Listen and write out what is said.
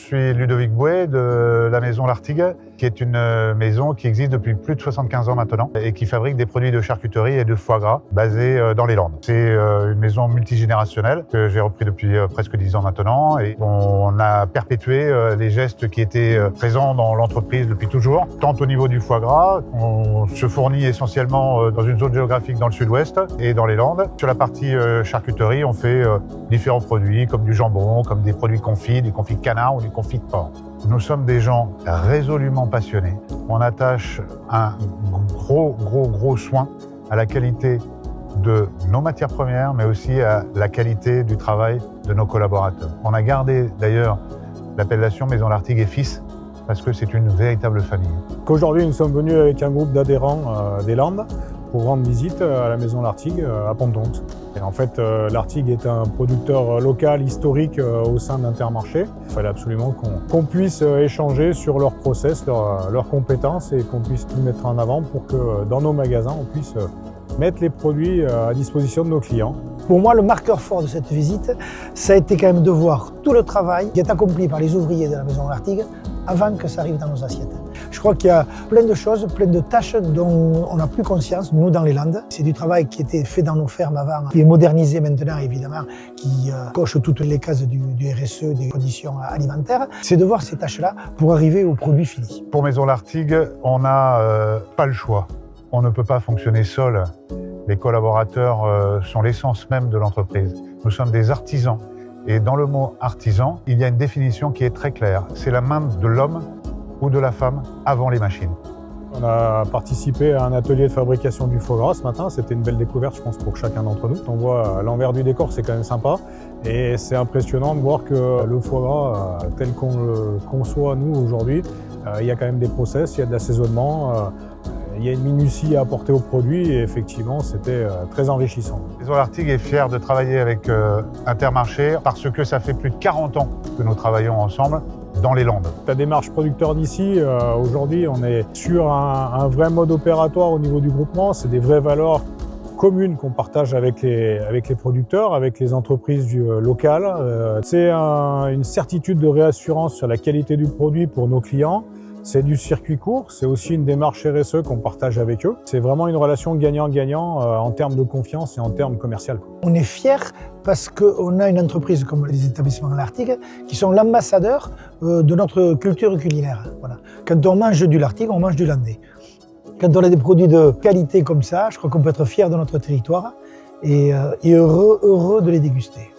suis Ludovic Bouet de la maison L'Artigue, qui est une maison qui existe depuis plus de 75 ans maintenant et qui fabrique des produits de charcuterie et de foie gras basés dans les Landes. C'est une maison multigénérationnelle que j'ai repris depuis presque 10 ans maintenant et on a perpétué les gestes qui étaient présents dans l'entreprise depuis toujours, tant au niveau du foie gras. On se fournit essentiellement dans une zone géographique dans le sud-ouest et dans les Landes. Sur la partie charcuterie, on fait différents produits comme du jambon, comme des produits confits, des confits de canard ou des confits de porc. Nous sommes des gens résolument passionnés. On attache un gros soin à la qualité de nos matières premières, mais aussi à la qualité du travail de nos collaborateurs. On a gardé d'ailleurs l'appellation Maison L'Artigue et Fils, parce que c'est une véritable famille. Aujourd'hui, nous sommes venus avec un groupe d'adhérents des Landes pour rendre visite à la Maison L'Artigue à Pontonx. Et en fait, L'Artigue est un producteur local historique au sein d'Intermarché. Il fallait absolument qu'on puisse échanger sur leurs process, leurs compétences et qu'on puisse tout mettre en avant pour que dans nos magasins, on puisse mettre les produits à disposition de nos clients. Pour moi, le marqueur fort de cette visite, ça a été quand même de voir tout le travail qui est accompli par les ouvriers de la Maison L'Artigue avant que ça arrive dans nos assiettes. Je crois qu'il y a plein de choses, plein de tâches dont on n'a plus conscience, nous, dans les Landes. C'est du travail qui était fait dans nos fermes avant, qui est modernisé maintenant, évidemment, qui coche toutes les cases du RSE, des conditions alimentaires. C'est de voir ces tâches-là pour arriver au produit fini. Pour Maison L'Artigue, on n'a pas le choix. On ne peut pas fonctionner seul. Les collaborateurs sont l'essence même de l'entreprise. Nous sommes des artisans. Et dans le mot artisan, il y a une définition qui est très claire. C'est la main de l'homme ou de la femme avant les machines. On a participé à un atelier de fabrication du foie gras ce matin. C'était une belle découverte, je pense, pour chacun d'entre nous. On voit l'envers du décor, c'est quand même sympa. Et c'est impressionnant de voir que le foie gras, tel qu'on le conçoit nous aujourd'hui, il y a quand même des process, il y a de l'assaisonnement. Il y a une minutie à apporter au produit et effectivement, c'était très enrichissant. Maison L'Artigue est fière de travailler avec Intermarché parce que ça fait plus de 40 ans que nous travaillons ensemble dans les Landes. La démarche producteur d'ici, aujourd'hui, on est sur un vrai mode opératoire au niveau du groupement. C'est des vraies valeurs communes qu'on partage avec les producteurs, avec les entreprises locales. C'est une certitude de réassurance sur la qualité du produit pour nos clients. C'est du circuit court, c'est aussi une démarche RSE qu'on partage avec eux. C'est vraiment une relation gagnant-gagnant en termes de confiance et en termes commerciaux. On est fiers parce qu'on a une entreprise comme les établissements L'Artigue qui sont l'ambassadeur de notre culture culinaire. Voilà. Quand on mange du L'Artigue, on mange du landais. Quand on a des produits de qualité comme ça, je crois qu'on peut être fier de notre territoire et heureux de les déguster.